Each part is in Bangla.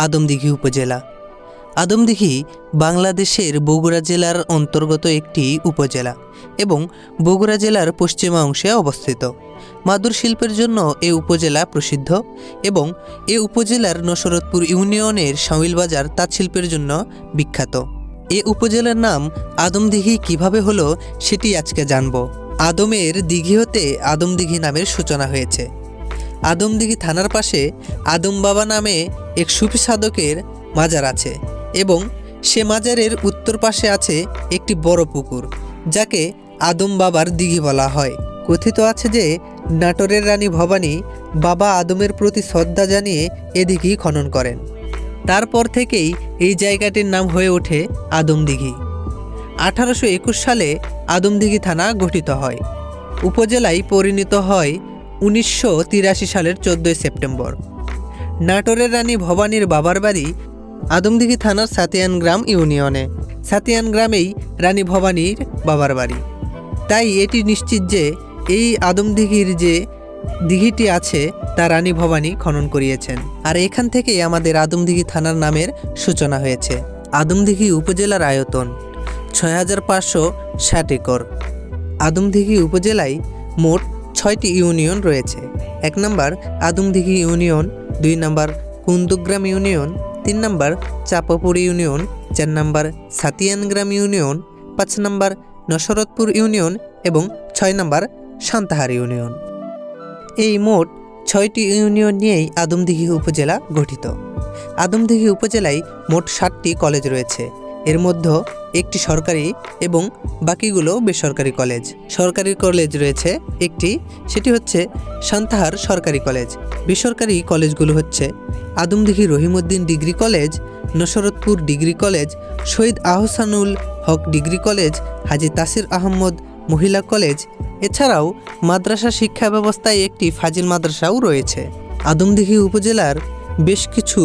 আদমদীঘি উপজেলা। আদমদীঘি বাংলাদেশের বগুড়া জেলার অন্তর্গত একটি উপজেলা এবং বগুড়া জেলার পশ্চিমা অংশে অবস্থিত। মাদুর শিল্পের জন্য এ উপজেলা প্রসিদ্ধ এবং এ উপজেলার নসরতপুর ইউনিয়নের শামিল বাজার তাঁত শিল্পের জন্য বিখ্যাত। এ উপজেলার নাম আদমদীঘি কিভাবে হলো সেটি আজকে জানব। আদমের দিঘি হতে আদমদীঘি নামের সূচনা হয়েছে। আদমদীঘি থানার পাশে আদম বাবা নামে এক সুফি সাধকের মাজার আছে এবং সে মাজারের উত্তর পাশে আছে একটি বড় পুকুর, যাকে আদম বাবার দিঘি বলা হয়। কথিত আছে যে নাটোরের রানী ভবানী বাবা আদমের প্রতি শ্রদ্ধা জানিয়ে এ দিঘি খনন করেন। তারপর থেকেই এই জায়গাটির নাম হয়ে ওঠে আদমদীঘি। 1821 সালে আদমদীঘি থানা গঠিত হয়। উপজেলায় পরিণত হয় 1983 সালের 14 সেপ্টেম্বর। নাটোরের রানী ভবানীর বাবার বাড়ি আদমদীঘি থানার সাতিয়ান গ্রাম ইউনিয়নে। সাতিয়ান গ্রামেই রানী ভবানীর বাবার বাড়ি। তাই এটি নিশ্চিত যে এই আদমদীঘির যে দিঘিটি আছে তা রানী ভবানী খনন করিয়েছেন। আর এখান থেকেই আমাদের আদমদীঘি থানার নামের সূচনা হয়েছে। আদমদীঘি উপজেলার আয়তন 6560 একর। আদমদীঘি উপজেলায় মোট 6টি ইউনিয়ন রয়েছে। 1 নম্বর আদমদীঘি ইউনিয়ন, 2 নম্বর কুন্দুগ্রাম ইউনিয়ন, 3 নম্বর চাপাপুর ইউনিয়ন, 4 নম্বর সাতিয়ান গ্রাম ইউনিয়ন, 5 নম্বর নসরতপুর ইউনিয়ন এবং 6 নম্বর সান্তাহার ইউনিয়ন। এই মোট 6টি ইউনিয়ন নিয়েই আদমদীঘি উপজেলা গঠিত। আদমদীঘি উপজেলায় মোট 7টি কলেজ রয়েছে। এর মধ্যে একটি সরকারি এবং বাকিগুলো বেসরকারি কলেজ। সরকারি কলেজ রয়েছে একটি, সেটি হচ্ছে সান্তাহার সরকারি কলেজ। বেসরকারি কলেজগুলো হচ্ছে Adamdighi Rahimuddin degree college, Nasratpur degree college, Shahid Ahsanul Haque degree college, Haji Tasir Ahmad মহিলা কলেজ। এছাড়াও মাদ্রাসা শিক্ষা ব্যবস্থায় একটি ফাজিল মাদ্রাসাও রয়েছে। আদমদীঘি উপজেলার বেশ কিছু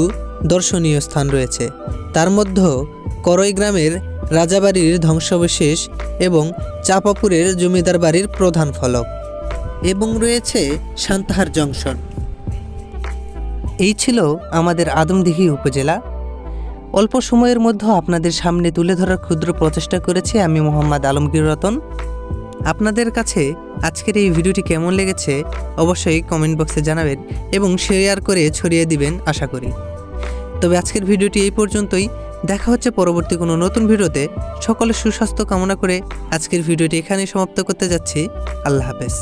দর্শনীয় স্থান রয়েছে। তার মধ্যে করই গ্রামের রাজাবাড়ির ধ্বংসাবশেষ এবং চাপাপুরের জমিদার বাড়ির প্রধান ফলক এবং রয়েছে সান্তাহার জংশন। এই ছিল আমাদের আদমদীঘি উপজেলা। অল্প সময়ের মধ্যে আপনাদের সামনে তুলে ধরার ক্ষুদ্র প্রচেষ্টা করেছি আমি মোহাম্মদ আলমগীর রতন। আপনাদের কাছে আজকের এই ভিডিওটি কেমন লেগেছে অবশ্যই কমেন্ট বক্সে জানাবেন এবং শেয়ার করে ছড়িয়ে দিবেন আশা করি। তবে আজকের ভিডিওটি এই পর্যন্তই। দেখা হচ্ছে পরবর্তী কোনো নতুন ভিডিওতে। সকলের সুস্বাস্থ্য কামনা করে আজকের ভিডিওটি এখানেই সমাপ্ত করতে যাচ্ছি। আল্লাহ হাফেজ।